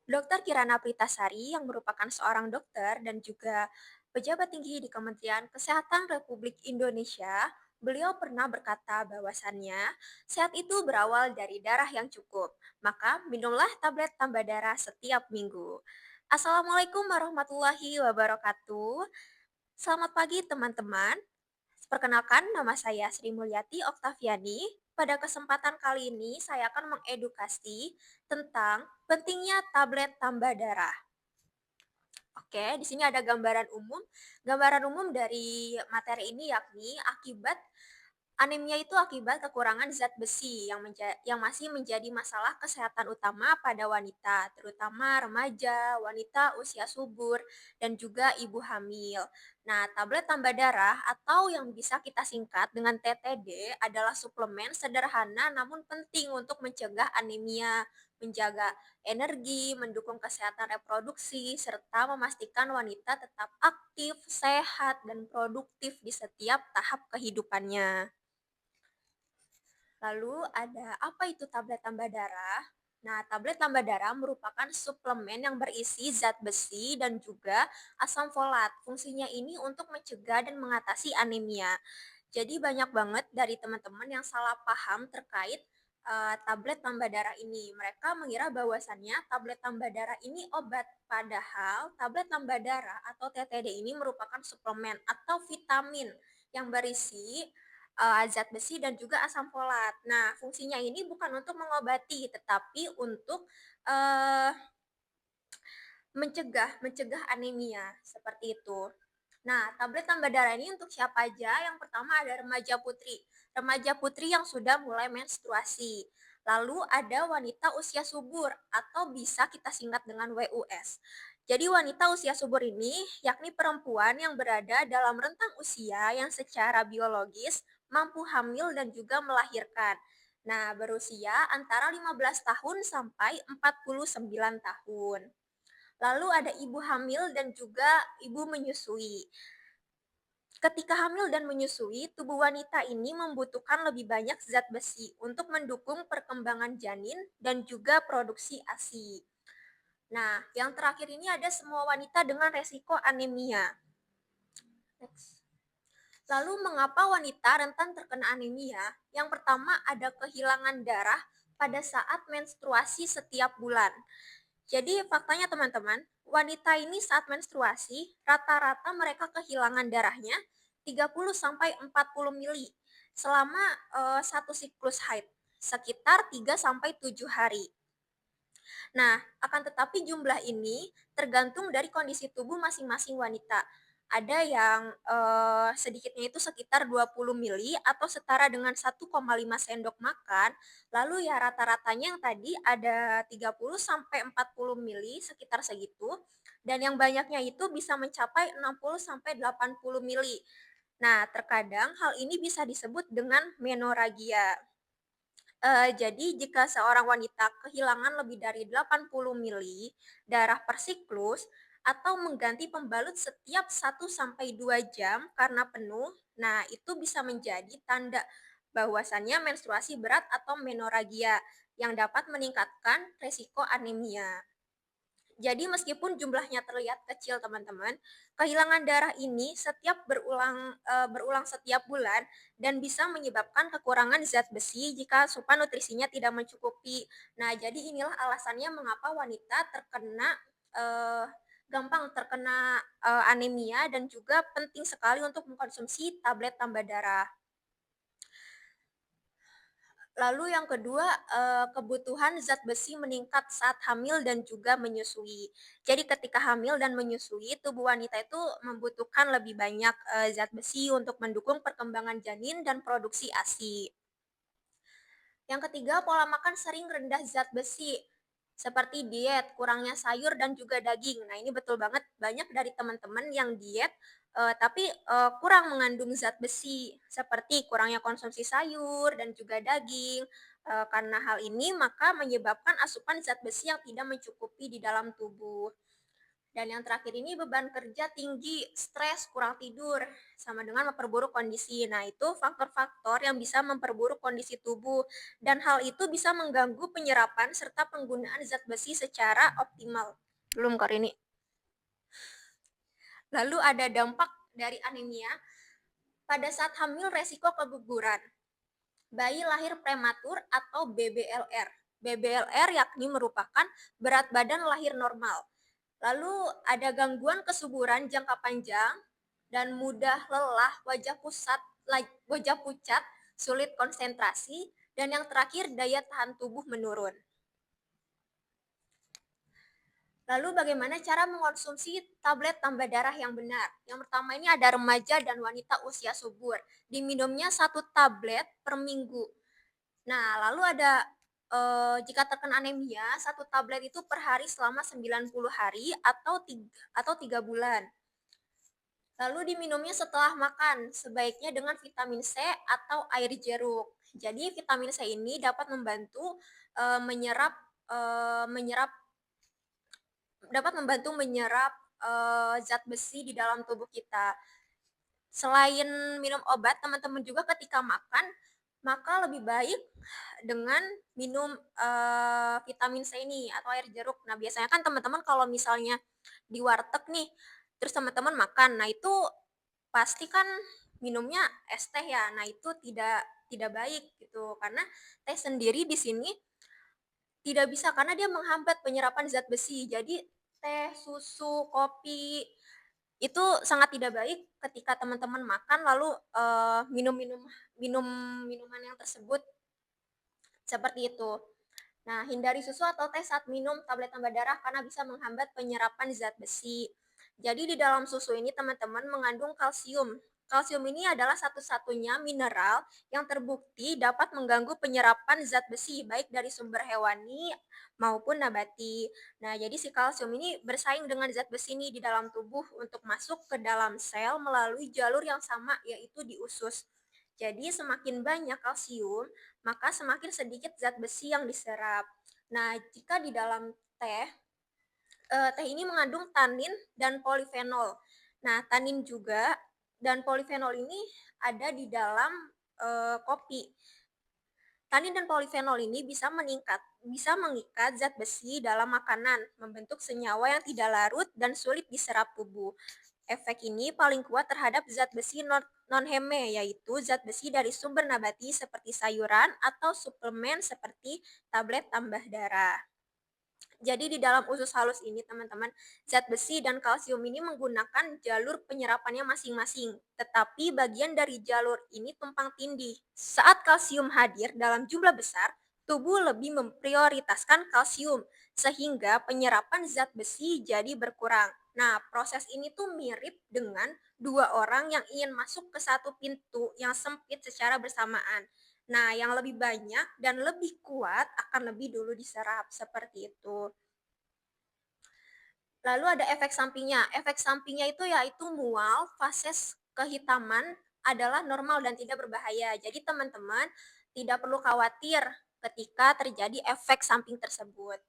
Dr. Kirana Pritasari yang merupakan seorang dokter dan juga pejabat tinggi di Kementerian Kesehatan Republik Indonesia, beliau pernah berkata bahwasannya sehat itu berawal dari darah yang cukup, maka minumlah tablet tambah darah setiap minggu. Assalamualaikum warahmatullahi wabarakatuh. Selamat pagi teman-teman. Perkenalkan, nama saya Sri Mulyati Oktaviani. Pada kesempatan kali ini, saya akan mengedukasi tentang pentingnya tablet tambah darah. Oke, di sini ada gambaran umum. Gambaran umum dari materi ini yakni anemia itu akibat kekurangan zat besi yang masih menjadi masalah kesehatan utama pada wanita, terutama remaja, wanita usia subur, dan juga ibu hamil. Nah, tablet tambah darah atau yang bisa kita singkat dengan TTD adalah suplemen sederhana namun penting untuk mencegah anemia, menjaga energi, mendukung kesehatan reproduksi, serta memastikan wanita tetap aktif, sehat, dan produktif di setiap tahap kehidupannya. Lalu ada apa itu tablet tambah darah? Nah, tablet tambah darah merupakan suplemen yang berisi zat besi dan juga asam folat. Fungsinya ini untuk mencegah dan mengatasi anemia. Jadi banyak banget dari teman-teman yang salah paham terkait tablet tambah darah ini. Mereka mengira bahwasannya tablet tambah darah ini obat, padahal tablet tambah darah atau TTD ini merupakan suplemen atau vitamin yang berisi zat besi dan juga asam folat. Nah, fungsinya ini bukan untuk mengobati, tetapi untuk eee, mencegah anemia, seperti itu. Nah, tablet tambah darah ini untuk siapa aja? Yang pertama ada remaja putri yang sudah mulai menstruasi. Lalu ada wanita usia subur atau bisa kita singkat dengan WUS. Jadi wanita usia subur ini yakni perempuan yang berada dalam rentang usia yang secara biologis mampu hamil dan juga melahirkan. Nah, berusia antara 15 tahun sampai 49 tahun. Lalu ada ibu hamil dan juga ibu menyusui. Ketika hamil dan menyusui, tubuh wanita ini membutuhkan lebih banyak zat besi untuk mendukung perkembangan janin dan juga produksi ASI. Nah, yang terakhir ini ada semua wanita dengan resiko anemia. Next. Lalu mengapa wanita rentan terkena anemia? Yang pertama ada kehilangan darah pada saat menstruasi setiap bulan. Jadi faktanya teman-teman, wanita ini saat menstruasi, rata-rata mereka kehilangan darahnya 30 sampai 40 mili selama satu siklus haid, sekitar 3 sampai 7 hari. Nah, akan tetapi jumlah ini tergantung dari kondisi tubuh masing-masing wanita. Ada yang sedikitnya itu sekitar 20 mili atau setara dengan 1,5 sendok makan. Lalu ya rata-ratanya yang tadi ada 30 sampai 40 mili sekitar segitu. Dan yang banyaknya itu bisa mencapai 60 sampai 80 mili. Nah, terkadang hal ini bisa disebut dengan menorragia. Jadi jika seorang wanita kehilangan lebih dari 80 mili darah per siklus atau mengganti pembalut setiap 1 sampai 2 jam karena penuh, nah itu bisa menjadi tanda bahwasannya menstruasi berat atau menorragia yang dapat meningkatkan resiko anemia. Jadi meskipun jumlahnya terlihat kecil teman-teman, kehilangan darah ini berulang setiap bulan dan bisa menyebabkan kekurangan zat besi jika asupan nutrisinya tidak mencukupi. Nah, jadi inilah alasannya mengapa wanita eee, gampang terkena anemia dan juga penting sekali untuk mengkonsumsi tablet tambah darah. Lalu yang kedua, kebutuhan zat besi meningkat saat hamil dan juga menyusui. Jadi ketika hamil dan menyusui, tubuh wanita itu membutuhkan lebih banyak, zat besi untuk mendukung perkembangan janin dan produksi ASI. Yang ketiga, pola makan sering rendah zat besi, seperti diet, kurangnya sayur dan juga daging. Nah, ini betul banget banyak dari teman-teman yang diet, tapi, kurang mengandung zat besi, seperti kurangnya konsumsi sayur dan juga daging. Karena hal ini maka menyebabkan asupan zat besi yang tidak mencukupi di dalam tubuh. Dan yang terakhir ini beban kerja tinggi, stres, kurang tidur, sama dengan memperburuk kondisi. Nah, itu faktor-faktor yang bisa memperburuk kondisi tubuh, dan hal itu bisa mengganggu penyerapan serta penggunaan zat besi secara optimal. Belum, Kak ini. Lalu ada dampak dari anemia. Pada saat hamil, resiko keguguran. Bayi lahir prematur atau BBLR. BBLR yakni merupakan berat badan lahir normal. Lalu ada gangguan kesuburan jangka panjang dan mudah lelah, wajah pucat, sulit konsentrasi, dan yang terakhir daya tahan tubuh menurun. Lalu bagaimana cara mengonsumsi tablet tambah darah yang benar? Yang pertama ini ada remaja dan wanita usia subur. Diminumnya 1 tablet per minggu. Nah, lalu ada jika terkena anemia, 1 tablet itu per hari selama 90 hari atau 3 bulan. Lalu diminumnya setelah makan, sebaiknya dengan vitamin C atau air jeruk. Jadi vitamin C ini dapat membantu menyerap menyerap zat besi di dalam tubuh kita. Selain minum obat, teman-teman juga ketika makan, maka lebih baik dengan minum vitamin C ini atau air jeruk. Nah, biasanya kan teman-teman kalau misalnya di warteg nih, terus teman-teman makan, nah itu pasti kan minumnya es teh ya. Nah, itu tidak tidak baik gitu. Karena teh sendiri di sini tidak bisa karena dia menghambat penyerapan zat besi. Jadi teh, susu, kopi itu sangat tidak baik ketika teman-teman makan lalu minum minuman yang tersebut seperti itu. Nah, hindari susu atau teh saat minum tablet tambah darah karena bisa menghambat penyerapan zat besi. Jadi di dalam susu ini teman-teman mengandung kalsium. Kalsium ini adalah satu-satunya mineral yang terbukti dapat mengganggu penyerapan zat besi baik dari sumber hewani maupun nabati. Nah, jadi si kalsium ini bersaing dengan zat besi ini di dalam tubuh untuk masuk ke dalam sel melalui jalur yang sama yaitu di usus. Jadi semakin banyak kalsium, maka semakin sedikit zat besi yang diserap. Nah, jika di dalam teh ini mengandung tanin dan polifenol. Nah, tanin juga dan polifenol ini ada di dalam kopi. Tanin dan polifenol ini bisa mengikat zat besi dalam makanan, membentuk senyawa yang tidak larut dan sulit diserap tubuh. Efek ini paling kuat terhadap zat besi non-heme, yaitu zat besi dari sumber nabati seperti sayuran atau suplemen seperti tablet tambah darah. Jadi di dalam usus halus ini teman-teman, zat besi dan kalsium ini menggunakan jalur penyerapannya masing-masing, tetapi bagian dari jalur ini tumpang tindih. Saat kalsium hadir dalam jumlah besar, tubuh lebih memprioritaskan kalsium, sehingga penyerapan zat besi jadi berkurang. Nah, proses ini tuh mirip dengan 2 orang yang ingin masuk ke satu pintu yang sempit secara bersamaan. Nah, yang lebih banyak dan lebih kuat akan lebih dulu diserap, seperti itu. Lalu ada efek sampingnya. Efek sampingnya itu yaitu mual, fases kehitaman adalah normal dan tidak berbahaya. Jadi teman-teman tidak perlu khawatir ketika terjadi efek samping tersebut.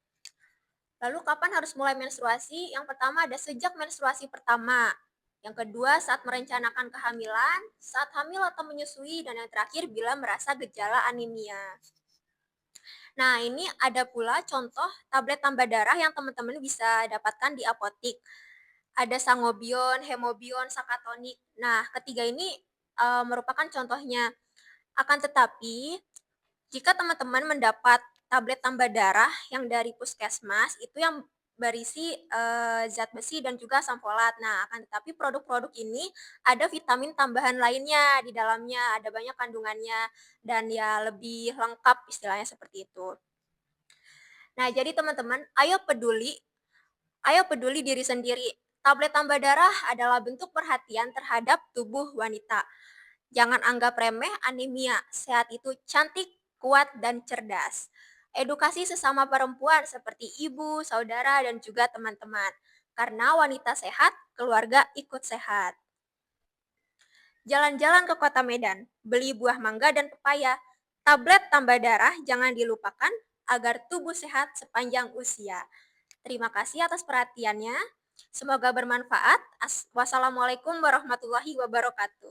Lalu kapan harus mulai menstruasi? Yang pertama ada sejak menstruasi pertama. Yang kedua saat merencanakan kehamilan, saat hamil atau menyusui, dan yang terakhir bila merasa gejala anemia. Nah, ini ada pula contoh tablet tambah darah yang teman-teman bisa dapatkan di apotik. Ada sangobion, hemobion, sakatonik. Nah, ketiga ini merupakan contohnya. Akan tetapi, jika teman-teman mendapat tablet tambah darah yang dari puskesmas, itu yang berisi zat besi dan juga asam folat. Nah, akan tetapi produk-produk ini ada vitamin tambahan lainnya di dalamnya, ada banyak kandungannya, dan ya lebih lengkap istilahnya seperti itu. Nah, jadi teman-teman, ayo peduli diri sendiri. Tablet tambah darah adalah bentuk perhatian terhadap tubuh wanita. Jangan anggap remeh anemia. Sehat itu cantik, kuat, dan cerdas. Edukasi sesama perempuan seperti ibu, saudara, dan juga teman-teman. Karena wanita sehat, keluarga ikut sehat. Jalan-jalan ke kota Medan, beli buah mangga dan pepaya. Tablet tambah darah jangan dilupakan agar tubuh sehat sepanjang usia. Terima kasih atas perhatiannya. Semoga bermanfaat. Wassalamualaikum warahmatullahi wabarakatuh.